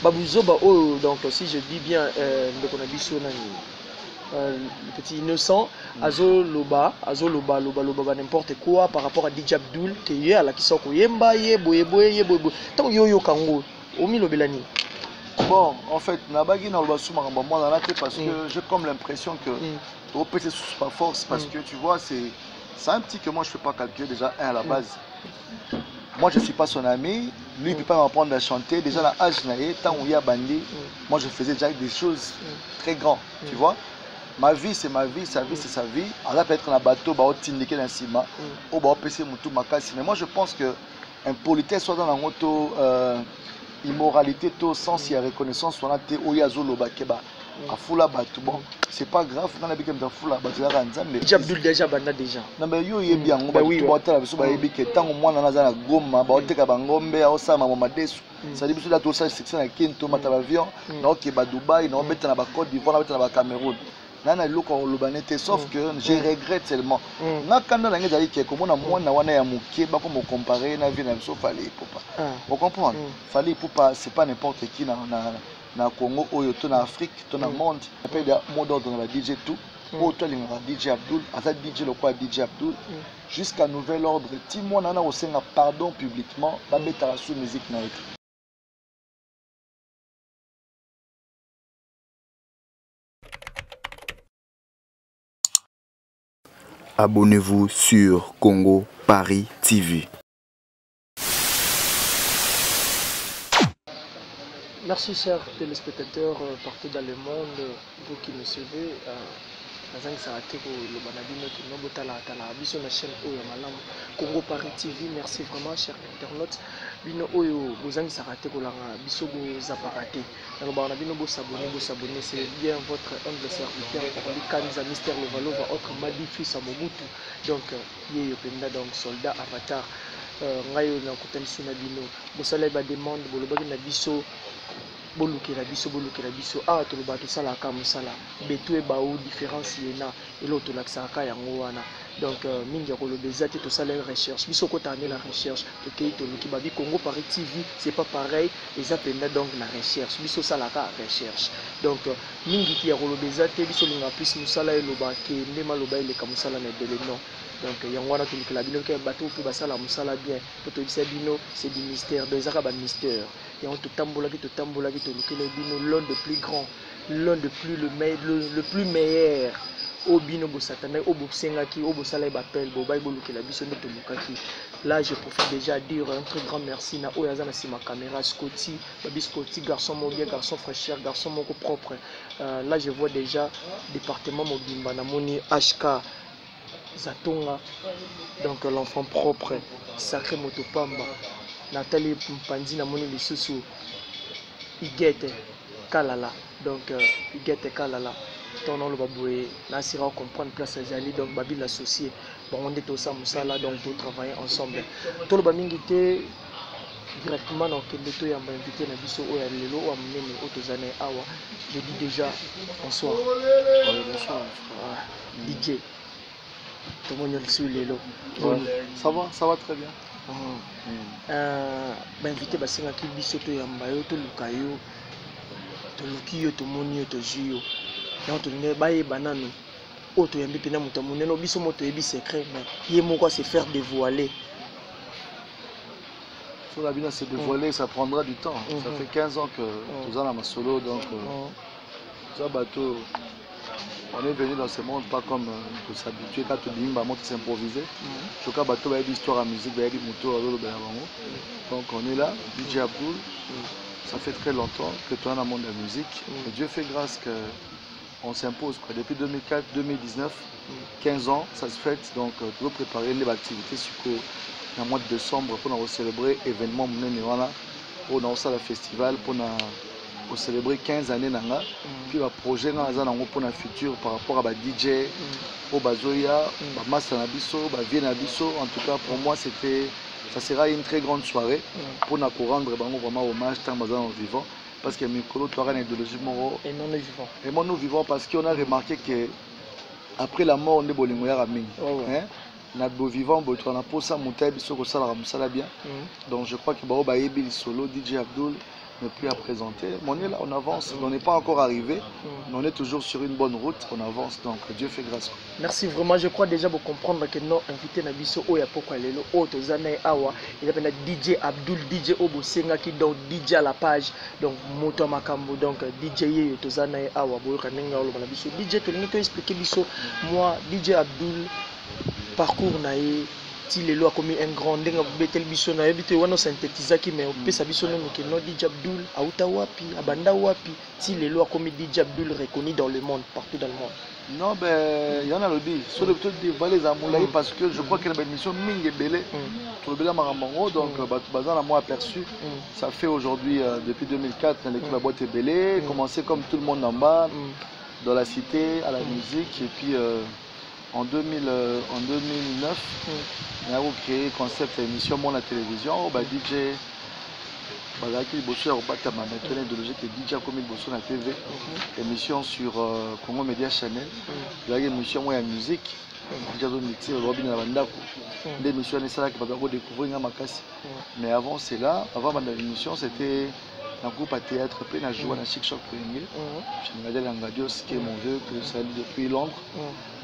Babouzo, donc si je dis bien, le petit innocent, loba, n'importe quoi par rapport à DJ Abdul, qui est à la Kisoko, Yemba, tant yo kango, Omi Lobelani. Bon, en fait, Nabagi n'a pas souvent parce que j'ai comme l'impression que au PT sous pas force parce que tu vois, c'est un petit que moi je ne peux pas calculer déjà à la base. Moi je ne suis pas son ami, lui il ne peut pas m'apprendre à chanter. Déjà la âge tant où il y a bandé, moi je faisais déjà des choses très grandes, tu vois. Ma vie c'est ma vie, sa vie c'est sa vie. Alors peut-être un bateau, bah au tindéké dans cima, au bah au PC moutou makasi. Mais moi je pense que impolitesse soit dans la moto. Immoralité, tout sens et reconnaissance, on a été Oyazolo Bakeba. À Fula Batu, bon, c'est pas grave, on a bien Fula Batu, mais Jabdul déjà, Banda déjà. Non, mais yo, il est bien, on va tout boiter la soupe, et tant au moins on a la gomme, baote Kabangombe, à Osama, Mamadesu. Ça dit que là, tout ça, c'est que c'est un quinto matavion, non, qui est à Dubaï, non, on est en Côte d'Ivoire, on est en Cameroun. Nana loko lobanete sauf que je regrette tellement na kanda na ngeza yike ko mona mwana wana ya muke ba ko mo comparer na vie na biso fallait papa vous comprenez fallait papa c'est pas n'importe qui na Congo oyo to na Afrique to na monde appelle de mot d'ordre na DJ tout auto linga DJ Abdul asa DJ le quoi DJ Abdul jusqu'à nouvel ordre ti mwana na osenga pardon publiquement ba betara sous musique na été. Abonnez-vous sur Congo Paris TV. Merci chers téléspectateurs partout dans le monde, vous qui nous suivez. Congo Paris TV, merci vraiment chers internautes. Bino oyo bozangi sarate kolanga biso bozaparaté. Nalobana bino s'abonner, c'est bien votre humble serviteur Kanza Mystère Lovalova, autre Madifi Samobutu. Donc yeyo penda donc soldat avatar. Ngayo na kutaniso na bino. Bosala ba demande bolobaki na biso bolukela biso ah toloba to sala ka musala betu e baou différence yena et l'autre laksaka yango wana donc mingi kolobeza te to sala recherche biso ko tane la recherche to kei to luki babi Congo Paris TV c'est pas pareil les appels donc la recherche biso sala ka recherche donc mingi ki ya kolobeza te biso linga plus musala e loba ke ndema loba ile ka musala na dele non. Donc yango wana tolukela bino ke bateau pe basala musala bien po to bisa bino c'est du mystère donc ezaka ba mystère yango totambolaki tolukela bino l'un de plus grand l'un de plus le plus meilleur au bino bo satana au bo sengaki au bo sala bapel bo bay bolukela biso nde tolukaki. Là je profite déjà à dire un très grand merci na oyaza na sima caméra Scotty babi Scotty garçon mon bien garçon fraîcheur garçon moko propre. Là je vois déjà département mobimba na moni HK Zatonga, donc l'enfant propre, sacré Motopamba, Nathalie Mpandi Namoni Lissousou, Igete Kalala, donc Igete Kalala, ton nom le baboué, Nassira comprendre place à Zali, donc Babi l'associé, bon on est au Samoussala, donc tout travailler ensemble. Tout le Bamingité directement dans quel détour il m'a invité na biso oya lelo wa mnene otozane awa, je dis déjà bonsoir. Bonsoir. DJ. Ça va très bien. Invité basenga ki biso to yamba yo to lukayo to lukiyo to monio to juyo ya to ne baye banano o to yambi pena muta moneno biso moto yebi secret mais yé moko se faire dévoiler. Sur la bien se dévoiler, ça prendra du temps. Ça fait 15 ans que nous sommes en solo donc ça bateau. On est venu dans ce monde pas comme pour s'habituer quand tu dis bah moi s'improviser. Je crois bateau va y histoire à musique, va y moto donc on est là, DJ Abdul. Ça fait très longtemps que tu es dans le monde de la musique. Et Dieu fait grâce que on s'impose depuis 2004, 2019, 15 ans, ça se fait donc tu veux préparer les activités sur le mois de décembre pour célébrer l'événement pour dans le festival pour célébrer 15 années nanga puis le projet pour le futur par rapport à DJ au Bazoya Master Nabiso Vie Nabiso. En tout cas pour moi ça sera une très grande soirée pour nous rendre vraiment hommage tant aux vivants parce que Mikolo tu auras une idéologie et non nous vivons et moi nous vivons parce qu'on a remarqué que après la mort on est bolingoya mingi notre vivant on a pour ça monter biso ko sala musala bien donc je crois que ba yebi solo DJ Abdul n'est plus à présenter. Mais on est là, on avance. On n'est pas encore arrivé, mais on est toujours sur une bonne route. On avance, donc Dieu fait grâce. Merci vraiment. Je crois déjà vous comprendre que nos invités Nabiso Oya pourquoi les autres années awa. Il y a DJ Abdul, DJ Obosenga qui donc DJ à la page, donc Moto Makambo, donc DJ Yeyo Tozana awa. Boyoka Nenga Olo Nabiso. DJ tu l'as expliqué Biso. Moi, DJ Abdul, parcours naïe. Si les lois commis un grand dingue betel biso na yebite wana synthétiser qui mais pesa biso no que no DJ Abdul auta wapi abanda wapi si les lois commis DJ Abdul reconnu dans le monde partout dans le monde. Non ben il y en a le dit sur le peut des valets amoulaï parce que je crois que la émission mingi belé tout le belé marambango donc bazan a moi aperçu ça fait aujourd'hui depuis 2004 l'équipe la boîte est belé commencé comme tout le monde en bas dans la cité à la musique et puis en 2009, on a créé le concept émission Mon la télévision. DJ, qui est bosseur au Batama, maintenant idéologique DJ comme il bosse sur la TV, émission sur Congo Media Channel. Il y a une émission où il y a musique, déjà mixé au Robin Lavandako. L'émission est ça qui va découvrir Makassi. Mais avant c'est là, avant l'émission c'était un groupe à théâtre, puis on a joué à Chic Choc Ringé. Je me regardais l'Angadio, ce qui est mon vœu, que ça allait depuis Londres.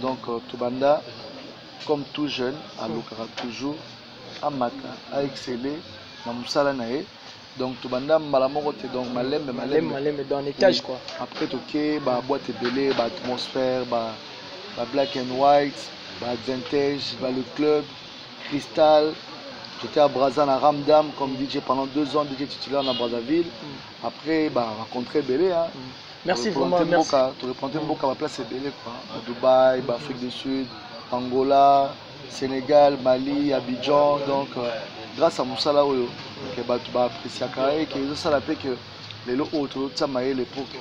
Donc, Toubanda, comme tout jeune, à l'Okara, toujours, à Mata, à exceller, dans Moussala Nae. Donc, Toubanda, Malamorote, donc Malem, dans l'étage quoi. Après, Toké, boîte belé, atmosphère, black and white, vintage, le club, cristal. J'étais à Brazan, à Ramdam, comme DJ pendant 2 ans, DJ titulaire à Brazzaville. Après, rencontré Belé. Hein. Merci vraiment. Merci. Tu représentais Mboka, ma place est Belé. À Dubaï, Afrique du Sud, Angola, Sénégal, Mali, Abidjan. Donc, grâce à Moussala, tu as apprécié à Karaé, qui est ça que les autres, l'époque,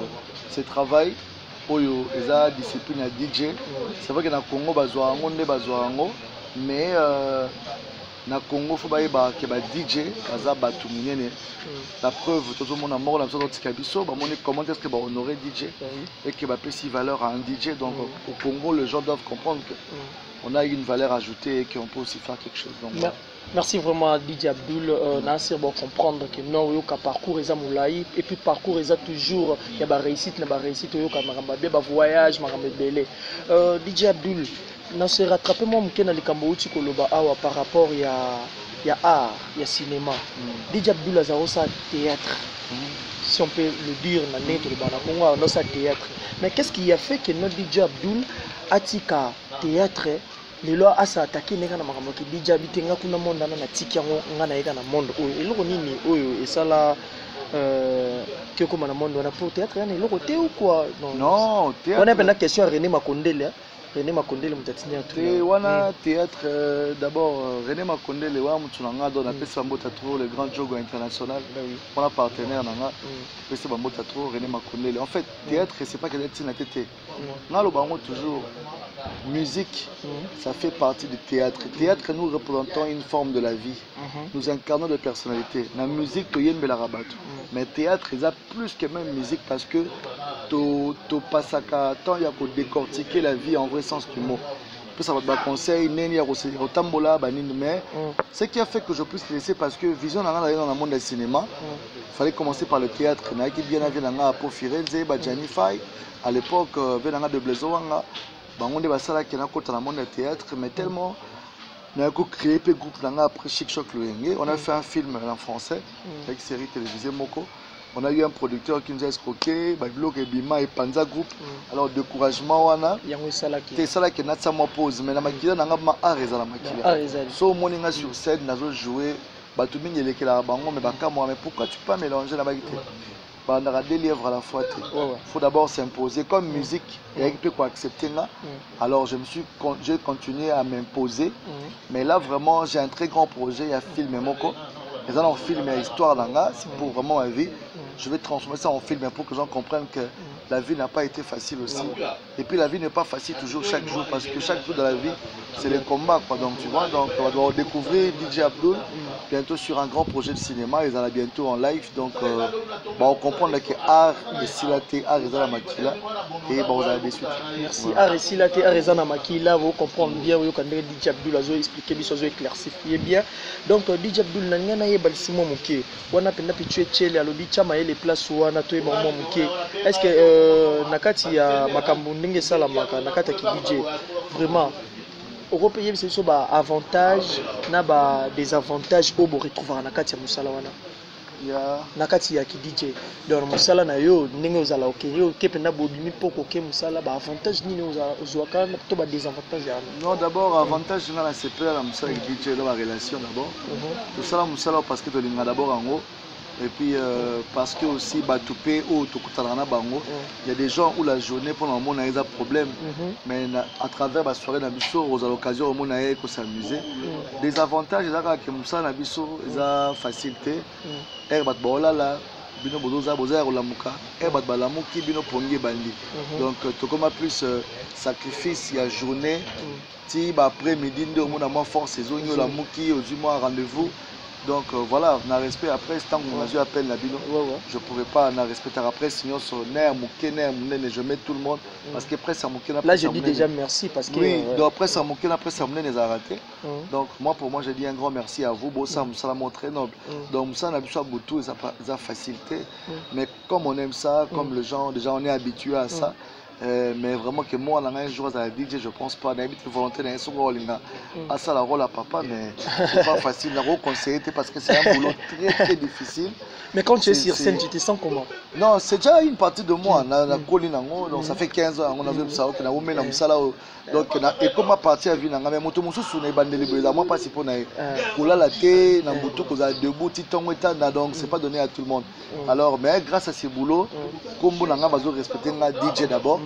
ce travail, ils ont discipline à DJ. C'est vrai que dans le Congo, mais. Na Congo faut ba ke ba DJ baza batu minene la preuve tout le monde a mort la besoin de Kabiso ba moni comment est-ce que ba honorer DJ et que ba pèse valeur à un DJ donc au Congo les gens doivent comprendre que on a une valeur ajoutée et qu'on peut aussi faire quelque chose donc merci vraiment DJ Abdul Nasir bon comprendre que non yo ka parcours eza moulaï et puis parcours eza toujours il y a ba réussite na ba réussite yo ka maramba ba voyage maramba belé DJ Abdul na se rattraper moi mukena likambo uti koloba awa par rapport ya art ya cinéma DJ Abdul azaro sa théâtre si on peut le dire na neto le bana kongo on sa théâtre mais qu'est-ce qui a fait que notre DJ Abdul atika théâtre les lois à s'attaquer n'est qu'un maman qui DJ habite kuna monde na tiki yango ngana eka na monde oyo eloko nini oyo et ça là que comme na monde on a pour théâtre yana eloko te ou quoi non théâtre on a une question à René Makondele René Makondele mutatina tout wana théâtre d'abord René Makondele wa mutunanga don appelle ça mbota trop le grand jogo international on a partenaire nanga appelle ça mbota trop René Makondele en fait théâtre c'est pas que d'être na tête ngalo bango toujours musique ça fait partie du théâtre théâtre nous représentons une forme de la vie nous incarnons des personnalités la musique to yembe la rabat mais théâtre ils a plus que même musique parce que to pasaka temps ya ko décortiquer la vie en vrai sens du mot ça va être conseil neni ya ko tambola banini mais ce qui a fait que je puisse laisser parce que vision dans le monde du cinéma fallait commencer par le théâtre na qui bien avait nga pour Firenze ba Janify à l'époque venanga de Blezowanga bango nde basala ki na kota na monde du théâtre mais tellement na ko créer pe groupe nanga après Chic Choc Louenge on a fait un film en français avec série télévisée Moko. On a eu un producteur qui nous a escroqué, Blog et Bima et Panza Group. Alors, découragement, wana. C'est ça qui n'a pas de pause. Mais la maquille, n'a pas de la maquille. So, mon inga sur scène, n'a pas joué. Batoumi, il est là, mais pourquoi tu peux mélanger la maquille? On a des livres à la fois. Il faut d'abord s'imposer comme musique. Et il peut accepter là. Alors, j'ai continué à m'imposer. Mais là, vraiment, j'ai un très grand projet. Il y a film et Moko. Les gens ont filmé l'histoire d'Anga, c'est pour vraiment ma vie. Je vais transformer ça en film pour que les gens comprennent que la vie n'a pas été facile aussi. Et puis la vie n'est pas facile toujours chaque jour parce que chaque jour de la vie, c'est les combats. Quoi. Donc tu vois, donc, on doit découvrir DJ Abdul bientôt sur un grand projet de cinéma. Ils allons bientôt en live. Donc on comprend que art et silaté, art et la makila. Et on va des suites. Merci. Art et silaté, art et la makila. Vous comprenez bien, vous comprenez DJ Abdul a expliqué, vous a éclairci bien. Donc DJ Abdul n'a rien à balsimo moké. On a peine à pitcher le alobi cham maye les places wana to eba mo muke. Est-ce que nakati ya makambo ndenge sala maka nakati ya DJ vraiment au payer c'est ba avantage na ba désavantage au bo retrouver nakati ya musala wana. Nakati ya ki DJ donc musala na yo ndenge ozala OK yo kependa bobimi poko ke musala ba avantage nini ozwaka to ba désavantage ya. Non, d'abord avantage na c'est pas la musala avec DJ dans la relation d'abord. Tout ça la musala parce que tu linga d'abord en haut. Et puis parce que aussi Batupé ou Tokutarana Bango, il y a des gens où la journée pendant le monde a des problèmes, mais à travers la soirée Nabiso, aux occasions au monde a s'amuser. Des avantages, c'est que Moussa Nabiso, ils ont facilité. Herbat Baolala, Bino Bodoza, Boza Olamuka, Herbat Balamuki, Bino Pongi Bandi. Donc Tokoma plus sacrifice, il y a journée, si après-midi, au monde a moins force, saison, il y a la Mouki, aux humains rendez-vous. Donc voilà, on a respect après, tant qu'on a appelle la bino, je ne pourrais pas en respecter après, sinon sur Ner, Mouké, Ner, je mets tout le monde, parce que après ça Mouké. Là je dis déjà merci parce que... Oui, donc après ça Mouké, après ça Mouké les a ratés. Donc moi pour moi je dis un grand merci à vous, Bossa, Moussa l'a très noble. Donc Moussa n'a pas Boutou, ça a facilité, mais comme on aime ça, comme les gens, déjà on est habitué à ça. Mais vraiment que moi, un jour à la DJ, je pense pas. D'habitude, volonté d'un rôle à ça la rôle à papa, mais c'est pas facile. La conseiller parce que c'est un boulot très difficile. Mais quand tu es sur scène, tu te sens comment? Non, c'est déjà une partie de moi. La colline, donc ça fait 15 ans on a vu ça. On a mis dans ça là. Donc et comme ma partie à vie, mais mon tour sur les bandes de moi pas si pour la thé, na moto qu'on a debout, titon et donc c'est pas donné à tout le monde. Alors mais grâce à ces boulots, comme on a besoin de respecter la DJ d'abord.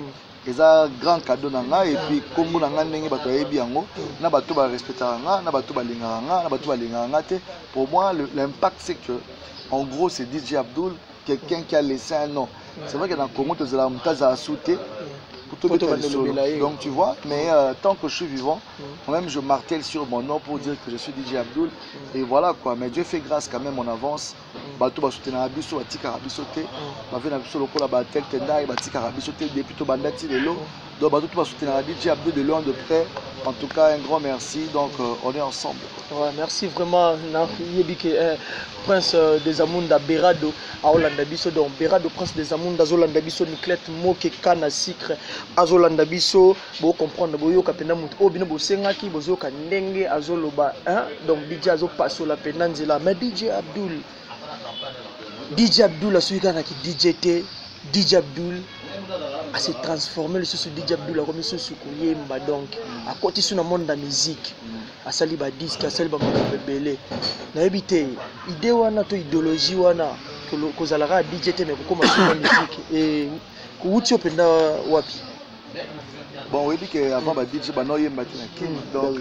C'est un grand cadeau nanga et puis comme on a n'engagé bateau et bien ngo, na bateau ba respecter nga, na bateau ba linga nga, na bateau ba linga nga te. Pour moi l'impact c'est que en gros c'est DJ Abdul, quelqu'un qui a laissé un nom. C'est vrai que dans le Congo tu as la montage à sauter. Donc tu vois, mais tant que je suis vivant, moi-même je martèle sur mon nom pour dire que je suis DJ Abdul. Et voilà quoi, mais Dieu fait grâce quand même, on avance. Bateau va soutenir Abisso, Batika Rabissoté, va venir Abisso le coup là-bas, tel Tendai, Batika Rabissoté, depuis tout Bandati de l'eau. Donc Bateau va soutenir DJ Abdul de loin de près. En tout cas, un grand merci. Donc on est ensemble. Ouais, merci vraiment. Prince des Amunda Berado à Olanda Bisso, donc Berado Prince des Amunda Zolanda Bisso Niclet Moke Kana Sikre Azolanda Bisso, vous comprendre boyo kapena mutu obino bosenga ki bozo kanenge azoloba hein, donc DJ azo passo la penanzela mais DJ Abdul a suivi kana ki DJ Abdul a se transformé le sous DJ Abdul a comme sous kuyemba donc à côté sur le monde de la musique à sali ba disque à sali ba belé na ebité idée wana to idéologie wana ko zalara DJ te mais ko ma sur la musique et ko wuti openda wapi bon oui que avant ba DJ ba no yemba te donc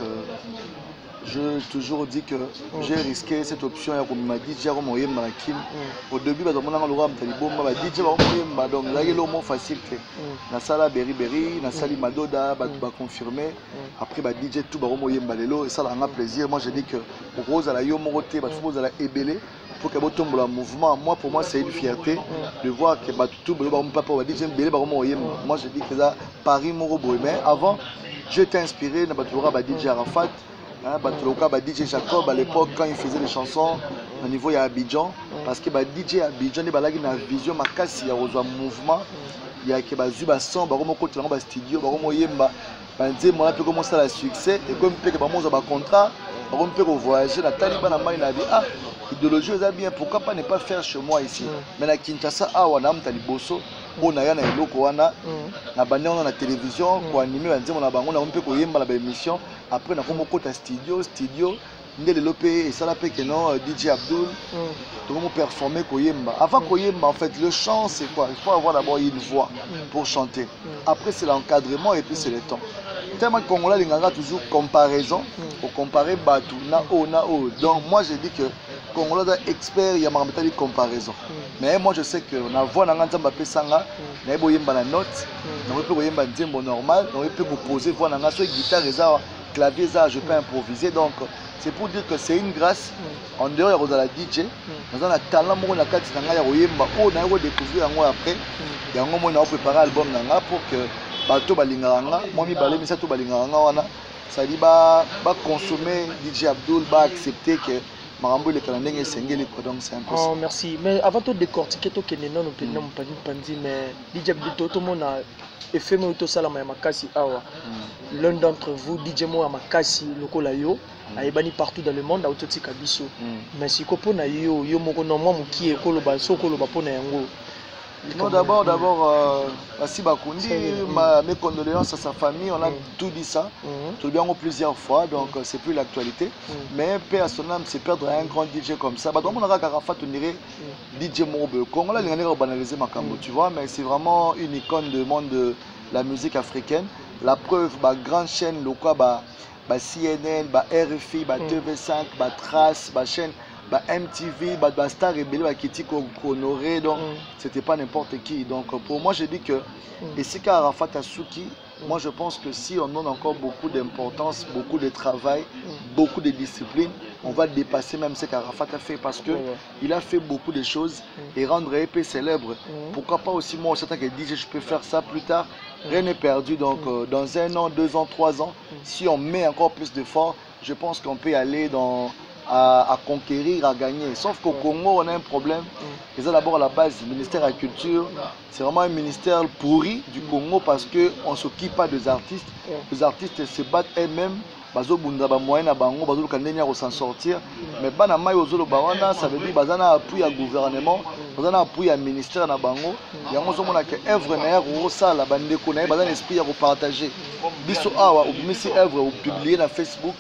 je toujours dit que j'ai risqué cette option et comme m'a dit j'ai remonté ma kim au début bah on a le roi m'talibo ma DJ va remonter donc là il est le mot facile que na sala berry na sali madoda bah tu vas confirmer après bah DJ tout bah remonter balelo et ça là on a plaisir moi je dis que rose à la yo moroté bah rose à la ébélé pour que tombe le mouvement moi pour moi c'est une fierté de voir que bah tout bah papa bah DJ belé bah remonter moi je dis que ça Paris morobo mais avant j'étais inspiré na bah DJ Arafat. DJ Jacob à l'époque quand il faisait les chansons au niveau de Abidjan parce que DJ Abidjan il a une vision marquée il y a un mouvement il y a que Zuba son baromo côté dans studio baromo yemba banze moi peut commencer à succès et comme peut que bamoza ba contrat baromo peut voyager la Taliban na il a dit ah idéologie est bien pourquoi pas ne pas faire chez moi ici mais na Kinshasa ah wana mtaliboso on a yana eloko wana na bande on a télévision ko animer banze na bango na peut ko yemba la émission après na komo côté studio ndele lopé et ça la peut que non DJ Abdul tout comment performer koyemba avant koyemba en fait le chant c'est quoi il faut avoir d'abord une voix pour chanter après c'est l'encadrement et puis c'est le temps tellement congolais linganga toujours comparaison pour comparer batu na o donc moi je dis que congolais expert il y a marmetali comparaison mais moi je sais que na voix na nzamba pesanga na boyemba la note na peut koyemba nzembo normal on peut vous poser voix na so guitare eza clavier ça je peux improviser donc c'est pour dire que c'est une grâce en dehors de la DJ dans un talent mon la carte na ya koyemba o na découvrir yango après yango mo na préparer album na pour que bato balinganga moi mi balé misato balinganga wana ça dit ba consommer DJ Abdul ba accepter que Marambo le Canadien Sengeli donc c'est un peu ça. Oh, merci. Mais avant de décortiquer tout que non on peut pas mais DJ Abdul tout le monde a fait moi tout ça la makasi awa. L'un d'entre vous DJ mo makasi lokola yo aibani partout dans le monde a ototi kabiso. Mais si ko pona yo moko no moi mukie ko lo ba so ko lo ba pona yango. Non, d'abord, Asi Bakundi, mes condoléances à sa famille, on a tout dit ça, tout bien plusieurs fois, donc c'est plus l'actualité. Mais paix à son âme, c'est perdre un grand DJ comme ça. Bah, donc on aura Karafat, on dirait DJ Mourbe. Congo, là, il y a banalisé Makambo, tu vois, mais c'est vraiment une icône du monde de la musique africaine. La preuve, bah, grande chaîne, le quoi, bah, CNN, bah, RFI, bah, TV5, bah, Trace, bah, chaîne. Bah, MTV, bah, Star Rebelle, bah, Kitty Honoré, donc c'était pas n'importe qui. Donc pour moi, je dis que, et c'est qu'Arafat Asuki, moi je pense que si on donne encore beaucoup d'importance, beaucoup de travail, beaucoup de discipline, on va dépasser même ce qu'Arafat a fait parce que il a fait beaucoup de choses et rendre épée célèbre. Pourquoi pas aussi moi, certains qui disent je peux faire ça plus tard, rien n'est perdu. Donc dans 1 an, 2 ans, 3 ans, si on met encore plus d'efforts, je pense qu'on peut aller à conquérir, à gagner. Sauf qu'au Congo, on a un problème. Et ça, d'abord, à la base, le ministère de la Culture, c'est vraiment un ministère pourri du Congo parce qu'on ne s'occupe pas des artistes. Les artistes se battent eux-mêmes. Bazo bunda ba moyen na bango bazo kandenya ko s'en sortir mais bana mai ozolo bawana ça veut dire bazana appui à gouvernement bazana appui à ministère na bango yango zo mona ke œuvre na ya ko sala bande ko na bazana esprit ya ko partager biso awa ou misi œuvre ou publier na Facebook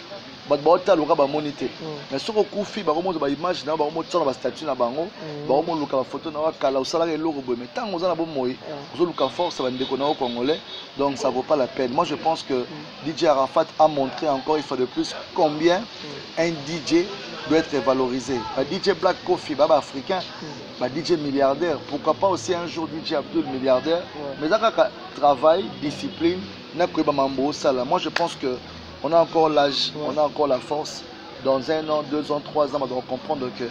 baota loka ba monité mais soko kufi ba komo ba image na ba komo tsana ba statut na bango ba komo loka ba photo na kala osala ke loko boy mais tant ozana bo moyi ozo loka force ba ndeko na o congolais donc ça vaut pas la peine. Moi je pense que DJ Arafat a montré encore une fois de plus combien un DJ doit être valorisé. Bah, DJ Black Coffee, bah, africain, bah, DJ milliardaire, pourquoi pas aussi un jour DJ Abdul milliardaire, mais ça travail, discipline, moi je pense que on a encore l'âge, on a encore la force. Dans 1 an, 2 ans, 3 ans, on doit comprendre que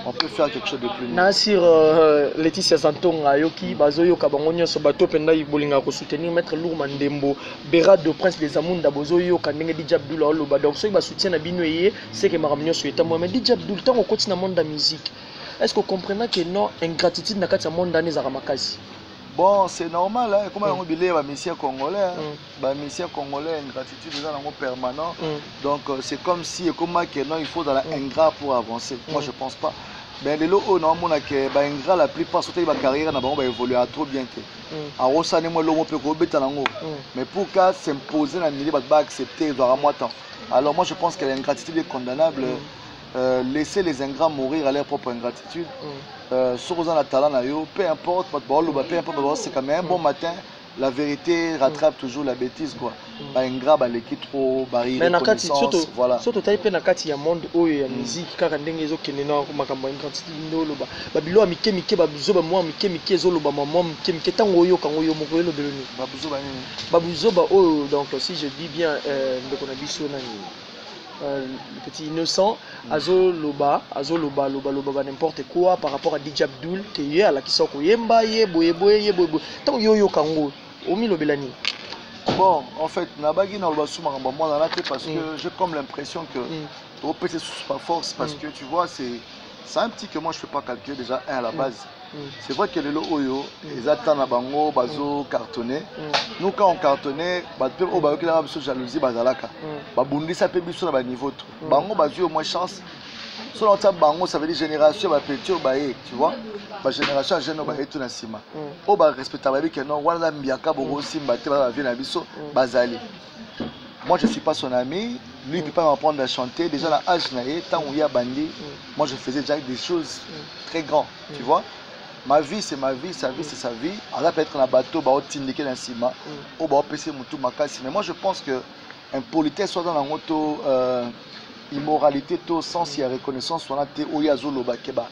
on peut faire quelque chose de plus. Nasir Laetitia Santonga yoki bazoyo kabongonyo so bato penda ibolinga ko soutenir maître Lourd Mandembo Bérard de Prince des Amunda bozoyo kanenge DJ Abdul oloba donc so ba soutien na bino yé c'est que maramnyo so eta moi mais DJ Abdul tant on continue dans le monde de la musique. Est-ce que vous comprenez que non ingratitude na kati ya monde d'année za makasi? Bon, c'est normal, hein. Comme on dit, les missions congolais, les missions congolais, ingratitude est permanent. Donc c'est comme si, comme non, il faut dans la ingrat pour avancer. Moi je pense pas. Ben les lots non mon que ba ingrat la plupart sauter ba carrière na ba évoluer à trop bien que. A rosane moi lomo pe ko beta nango. Mais pour qu'à s'imposer na milieu ba accepter doit à moi temps. Alors moi je pense que l'ingratitude est condamnable. Laisser les ingrats mourir à leur propre ingratitude. Sur la talent, peu importe, c'est quand même un bon matin. La vérité rattrape toujours la bêtise quoi. Ingrat l'équipe trop barrière. Mais surtout voilà. Surtout tu as nakati ya monde oyo ya musique kaka ndenge ezo kenena ko makambo ingratitude ndolo ba babilo amike mike babuzo ba moi mike mike ezolo ba maman mike mike tango oyo kango yo moko elo beloni. Babuzo ba oyo donc si je dis bien ndeko na biso nani le petit innocent, Azoloba, n'importe quoi par rapport à DJ Abdul, qui est à la qui sort Yemba, Yebo, tant yo Kango, Omi Lobelani. Bon, en fait, Nabagi n'a pas souvent moi dans la tête parce que j'ai comme l'impression que au PT sous pas force parce que tu vois, c'est un petit que moi je ne peux pas calculer déjà un à la base. C'est vrai que les lots oyo, ils attendent à bango, bazo cartonné. Nous quand on cartonnait, bateau au bateau qui a besoin de jalousie, bazalaka. Babundi ça peut besoin à niveau tout. Bango bazo au moins chance. Selon ça bango ça veut dire génération ba petit au baé, tu vois. Ba génération jeune au baé tout na sima. Au ba respectable que non, wala mbiaka bogo simba te ba vie na biso bazali. Moi je suis pas son ami, lui il peut pas m'apprendre à chanter. Déjà la âge naé, tant où il y a bandi, moi je faisais déjà des choses très grandes, tu vois. Ma vie c'est ma vie, sa vie c'est sa vie. On peut être dans un bateau, on va t'indiquer dans le ciment, on va passer mon tout makasi. Mais moi je pense que impolitesse soit dans la moto, immoralité, tout sens et reconnaissance soit dans le oyazolo bakeba.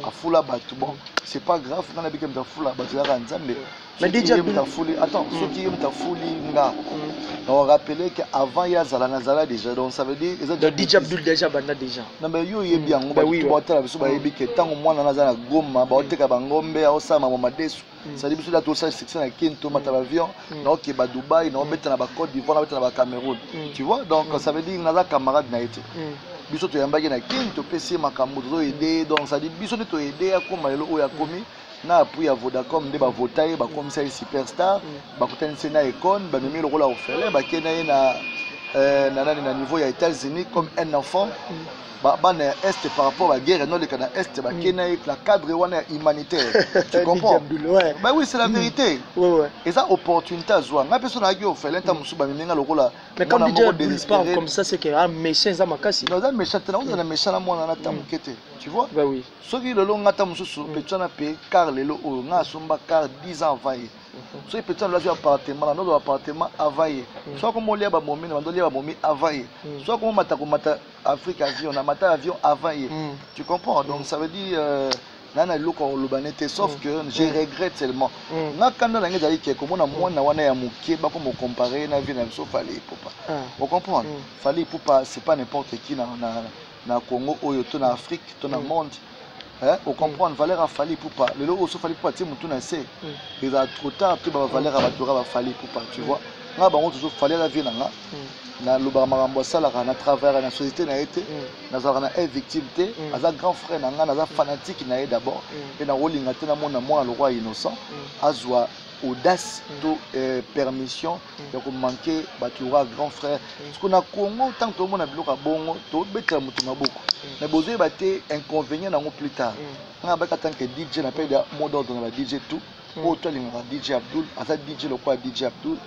À foula bateau, bon, c'est pas grave, on a bien comme ta foula bateau mais déjà attends, ceux qui aiment ta folie nga. On rappelait qu'avant il y a Zala déjà, donc ça veut dire DJ Abdul déjà banda déjà. Non mais yo est bien, on va tout boiter la biso ba yebi que tant au moins na Zala goma ba oteka bangombe au sama mama desu. Ça dit biso la tout ça c'est na Kinto mata avion, na ok ba Dubaï, na beta na ba Côte d'Ivoire, na beta na ba Cameroun. Tu vois donc ça veut dire na camarade na été. biso to yambaki na king to pesi makambo to aider donc ça dit biso to aider à comme lelo oya komi na appui à Vodacom nde ba votaye ba comme ça superstar ba kotanise na Econ ba memi lokola ofele ba kena na niveau ya États-Unis comme un enfant bah na est par rapport à la guerre non le Canada est bah qui est la cadre humanitaire tu comprends bah oui c'est la vérité et ça opportunité à jouer ma personne a eu fait l'entend musuba minga lokola mais comme DJ parle comme ça c'est que un méchant za makasi non ça méchant on a méchant na mona na tamukete tu vois bah oui ce qui le long ngata mususu petana pe car lelo o nga somba car 10 ans avant so peut-être là appartement dans appartement availlé soit comme on lia ba momi na ndolia ba momi availlé soit comme mata Afrique avion na mata avion availlé tu comprends donc ça veut dire nana loko lobanete sauf que je regrette seulement na kanda na ngezali ke komona mwana wana ya mukie ba comme comparer na vie na so fallait popa on comprend fallait popa c'est pas n'importe qui na Congo oyo to na Afrique to na monde. On comprend valeur à Fali Poupa. Le lot aussi Fali Poupa, tu sais, il a trop tard, tu vas valeur à Batura Fali Poupa, tu vois. Là, on toujours fallait la vie na le barmarambo sala na travers la société na été na zara na victime té aza grand frère na nga na fanatique na d'abord et na rolinga té na mona moi le roi innocent azwa audace to permission de manquer batura grand frère parce qu'on a Congo tant que monde a bloqué bongo to beta mutu maboko mais bozé baté inconvénient na plus tard nga ba tant que DJ na paye mot d'ordre na DJ tout auto linga DJ Abdul aza DJ le quoi DJ Abdul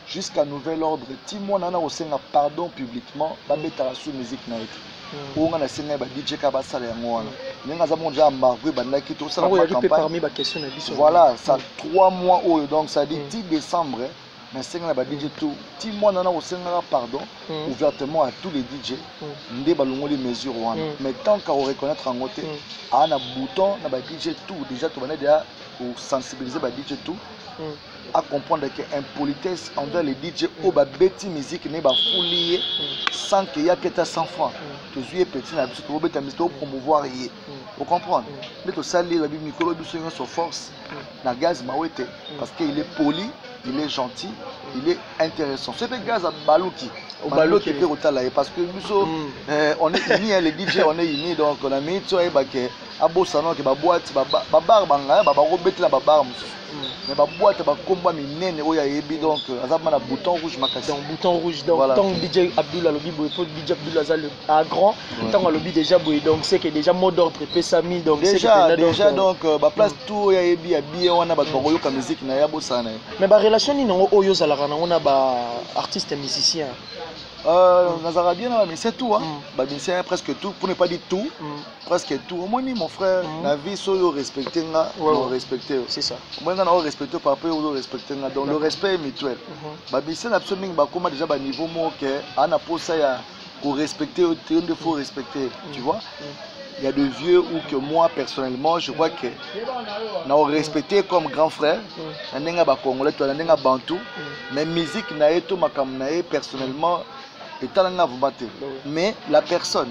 jusqu'à nouvel ordre timo na au senga pardon publiquement ba beta sous musique na été on a senga ba DJ ka ba sala yango wana ninga za monja marque bandaki to sala campagne parmi ba question na biso voilà ça 3 mois donc ça dit 10 décembre mais senga ba DJ tout timo na au senga pardon ouvertement à tous les DJ ndé balongoli mesure wana mais tant qu'à reconnaître en côté a na bouton na ba DJ tout déjà to bana déjà pour sensibiliser ba DJ tout à comprendre que impolitesse envers les DJ au ba beti musique ne ba foulier sans qu'il y a peut-être 100 francs toujours petit na biso to beta musique to promouvoir yé vous comprenez mais to salir la micro biso sur force na gaz mawete parce qu'il est poli il est gentil il est intéressant c'est le gaz à balouki balouki peut rotala parce que biso on est unis les DJ on est unis donc on a mis to ba ke abosana ke ba boîte ba bar banga ba robetela ba bar mais ba boîte ba komba minene oya yebi donc azaba na bouton rouge makasi donc bouton rouge donc tant DJ Abdul alobi boy pour DJ Abdul azal à grand tant alobi déjà boy donc c'est que déjà mot d'ordre pesami donc déjà donc ba place tout oya yebi ya bien wana ba ko yoka musique na ya bosana mais ba relation ni ngo oyo zalaka na ona ba artiste musicien Nazara bien mais c'est tout bah c'est presque tout pour ne pas dire tout presque tout au moins mon frère la vie soyo respecter nga respecter c'est ça moi nga on respecter par rapport au respecter nga donc le respect est mutuel bah c'est absolument bah comment déjà bah niveau mo que ana posa ya pour respecter au terrain de faut respecter tu vois il y a des vieux ou que moi personnellement je crois que nous respecté comme grand frère n'enga ba congolais toi n'enga bantou mais musique na eto makam na personnellement et talanga vous battez mais la personne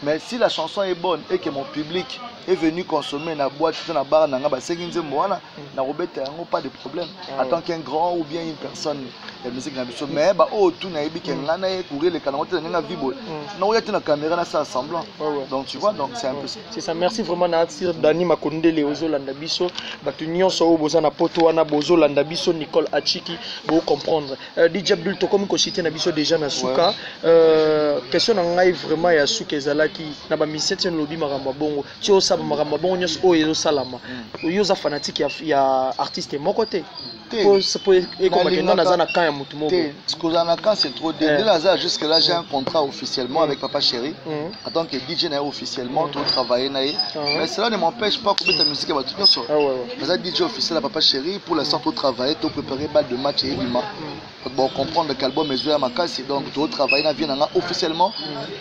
mais si la chanson est bonne et que mon public est venu consommer na boîte na bar na ba senginze mwana na robeta yango pas de problème en tant qu'un grand ou bien une personne la musique na biso mais ba oh tout na ebi ke ngana e courir les canaux na vibo na oyate na caméra na ça semblant donc tu vois donc c'est un peu ça c'est ça merci vraiment na tir Dani Makondele ozolanda biso batu nyonso o boza na poto wana bozolanda biso Nicole Achiki vous comprendre DJ Abdul to comme ko cité na biso déjà na suka question na ngai vraiment ya suka ezalaki na ba misete lobi makambo bongo ti o saba makambo bongo nyonso oyo salama oyo za fanatique ya artiste moko te pour économiquement na zana kan ya mutu moko ce que na kan c'est trop dès là jusque là j'ai un contrat officiellement avec Papa Chéri en tant que DJ na officiellement tout travailler na mais cela ne m'empêche pas de mettre musique ba tout nyonso mais DJ officiel à Papa Chéri pour l'instant tout travailler tout préparer balle de match et lima bon comprendre que l'album est joué à ma casse donc tout travailler na vie na officiellement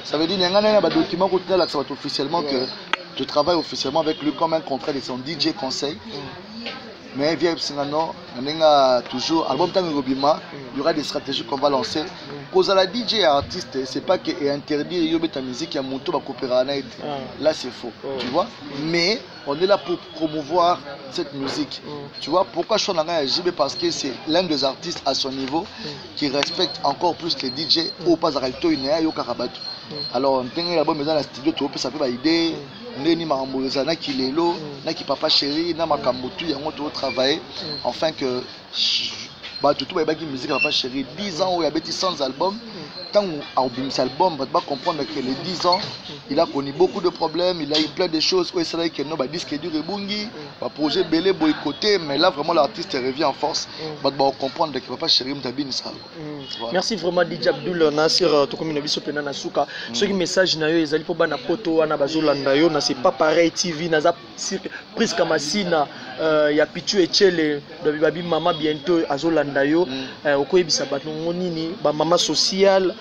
ça veut dire nga na ba document ko tela que ça va officiellement que je travaille officiellement avec lui comme un contrat de son DJ conseil mais via Singano on a toujours album tant Robima il y aura des stratégies qu'on va lancer cause à la DJ artiste c'est pas que est interdit yo mettre musique ya monto ba coopérer là c'est faux tu vois mais on est là pour promouvoir cette musique tu vois pourquoi je suis en JB parce que c'est l'un des artistes à son niveau qui respecte encore plus les DJ ou pas à réalité une yo karabatou alors ndenge l'album dans la studio tu peux ça peut idée ndeni makamboza na kilelo na ki papa chéri na makambo tu yango to travailler enfin que bah tout ba qui musique papa chéri 10 ans où il y a bêti sans album tant album album va comprendre que les 10 ans il a connu beaucoup de problèmes, il a eu plein de choses où il savait que non bah disque dur et bungi bah projet belé boycotté mais là vraiment l'artiste revient en force bah comprendre que papa chéri m'tabine ça. Merci vraiment DJ Abdul Nasir to comme biso pena na suka ce qui message na yo ezali po bana poto wana bazolanda yo na c'est pas pareil TV na za prise comme asina ya pichu echele de babi mama bientôt azolanda yo okoyebisa bato nini ba mama social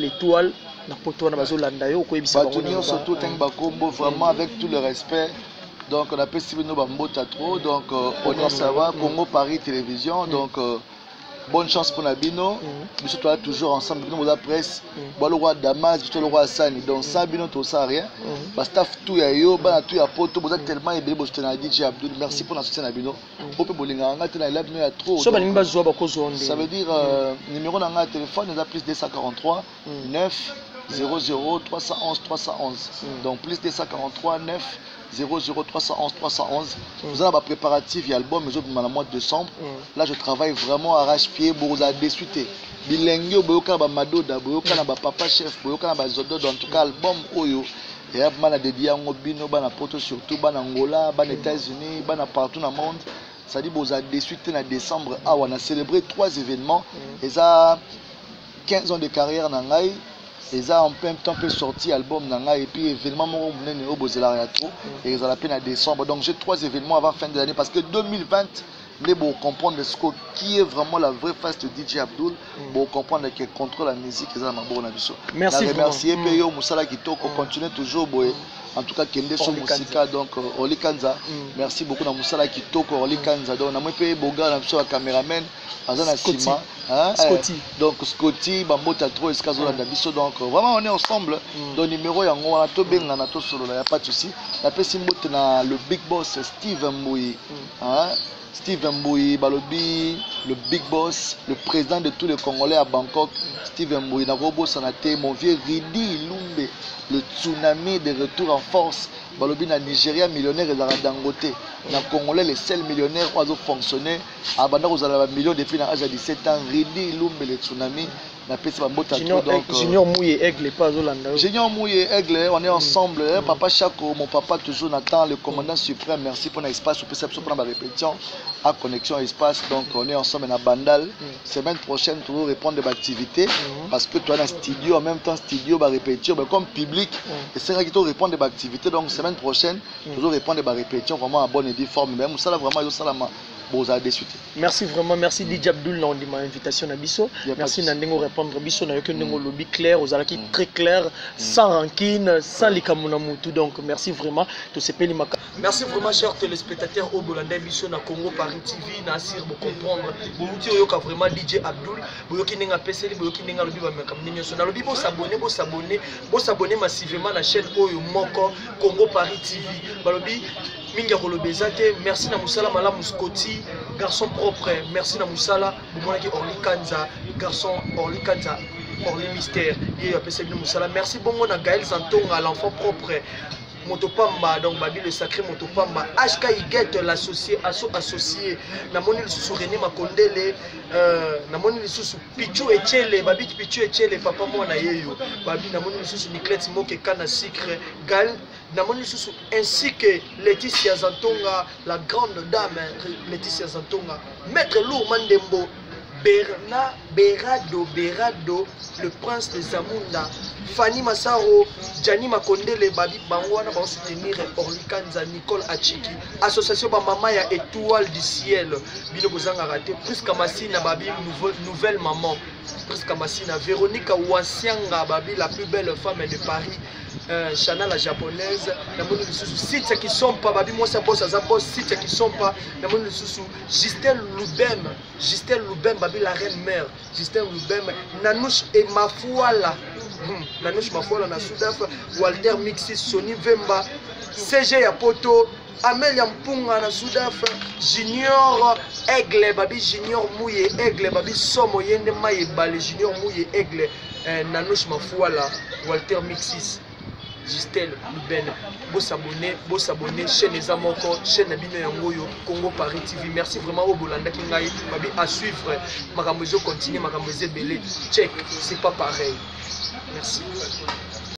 étoile na poto wana bazolanda yo okoyebisa bato nyo surtout teng bakombo vraiment avec tout le respect. Donc on appelle Sibino Bambota trop donc on est ça va Congo Paris Télévision donc bonne chance pour Nabino. Nous sommes toujours ensemble. Nous la presse. Le roi Damas, le roi Sani. Donc ça, Bino, tout ça rien. Parce que tout y a yo, tout y a poto. Vous êtes tellement aimé. Vous êtes DJ Abdul. Merci pour la soutien Nabino. On peut bouler en gâte. Il y a trop. Ça veut dire numéro de téléphone. Il y a plus 243 9 00 311 311. Donc plus 243 9 00 311 311. Vous avez un préparatif, il y a l'album, mais au mois de décembre. Là, je travaille vraiment arrache-pied pour vous désuiter. Bilingue, boyoka ba madoda, boyoka na ba papa chef, boyoka na ba zodo. En tout cas, album oyo. Et là, on a dédié à Ngobino, bana poto surtout, bana Angola, bana États-Unis, bana partout dans le monde. Ça dit vous avez désuité en décembre. Ah, on a célébré 3 événements. Et ça, 15 ans de carrière dans Ngaï. Et ça en même temps peut sortir album nanga et puis événement mon monene au Bozela trop et ils ont la peine à décembre donc j'ai 3 événements avant fin de l'année parce que 2020 mais pour comprendre ce qui est vraiment la vraie face de DJ Abdul pour comprendre qu'il contrôle la musique et ça m'a bon abisso. Merci. Merci Peyo Musala qui toko continue toujours en tout cas Kende sur Musika donc Oli Kanza merci beaucoup na Musala qui toko Oli Kanza donc na moi paye boga na biso caméraman azana Sima Scotty donc Scotty Bambota trop escazo la biso donc vraiment on est ensemble donc numéro yango wana to benga na to solo là y a pas de souci na pesi mbote na le big boss Steve Mbouyi Steve Mbouyi Balobi, le big boss, le président de tous les Congolais à Bangkok, Steve Mbouyi, Narobo Sanate, mon vieux Ridi Lumbe, le tsunami de retour en force, Balobi na Nigeria millionnaire et dans Dangote, na Congolais les seuls millionnaires qui ont fonctionné, à Banda vous avez un million depuis l'âge de 17 ans, Ridi Lumbe le tsunami. Junior Mouye Aigle pas Zolanda. Junior Mouye Aigle, on est ensemble. Papa Chaco, mon papa toujours Nathan, le commandant suprême. Merci pour l'espace, pour la répétition, à connexion espace. Donc on est ensemble à Bandal. Semaine prochaine, toujours répondre des activités parce que tu as un studio en même temps studio, répétition, mais comme public. Et c'est vrai que tu répondre des activités. Donc semaine prochaine, toujours répondre des répétitions vraiment à bonne et due forme. Même ça là vraiment ça là. Merci vraiment, merci DJ Abdul dans ma invitation à Bisso. Merci Nandengo répondre Bisso na yokendengo lobby clair aux alaki très clair, sans rancune, sans likamuna mutu. Donc merci vraiment to sepeli maka. Merci vraiment chers téléspectateurs au Bolanda Bisso na Congo Paris TV na Sir pour comprendre. Bomuti oyoka vraiment DJ Abdul, boyoki nenga peseli, boyoki nenga lobby ba mekam nyonso. Na lobby bo s'abonner massivement na chaîne oyo moko Congo Paris TV. Balobi Minga Rolobezate, merci na Moussala Malam Scotty, garçon propre, merci na Moussala, Boumonaki Orly Kanza, garçon Orly Kanza, Orly Mystère, et Moussala, merci beaucoup na Gaël Zantonga, l'enfant propre. Motopamba, donc Babi le sacré Motopamba, HK Iguette, l'associé, associé, Namoni le sous René Makondele, Namoni le sous Pichu Echele, Babi Pichu Echele, papa moi na yeyo, Babi Namoni le sous Niclet Moke Kana Sikre, Gal, Namoni le sous ainsi que Laetitia Zantonga, la grande dame Laetitia Zantonga, Maître Lou Mandembo, Bernard Berado, le prince de Zamunda, Fanny Massaro, Gianni Makondele, Babi Bangwana va soutenir Orly Kanza, Nicole Achiki, Association Bamamaya Étoile du Ciel, Bino Bozanga raté, Prisca Massina, Babi Nouvelle Maman, Prisca Massina, Véronique Ouassianga, Babi la plus belle femme de Paris, Chana la japonaise, Namoni Lususu, site qui sont pas, Babi moi ça bosse, site qui sont pas, Namoni Lususu, Justin Loubem, Babi la reine mère, Justin Loubem, Nanouche et Mafuala, Nanouche Mafuala na Soudaf, Walter Mixis, Sony Vemba, CG Yapoto, Amelia Mpunga na Soudaf, Junior Aigle, Babi Junior Mouye Aigle, Babi Somo Yende Maye Bale, Junior Mouye Aigle, Nanoche Mafouala, Walter Mixis, Justel Luben, Boss abonné, chaîne Ezamoko, chaîne Nabino Yangoyo, Congo Paris TV. Merci vraiment au Bolanda Kingaï, à suivre. Makambozo continue, Makambozo Belé. Check, c'est pas pareil. Merci.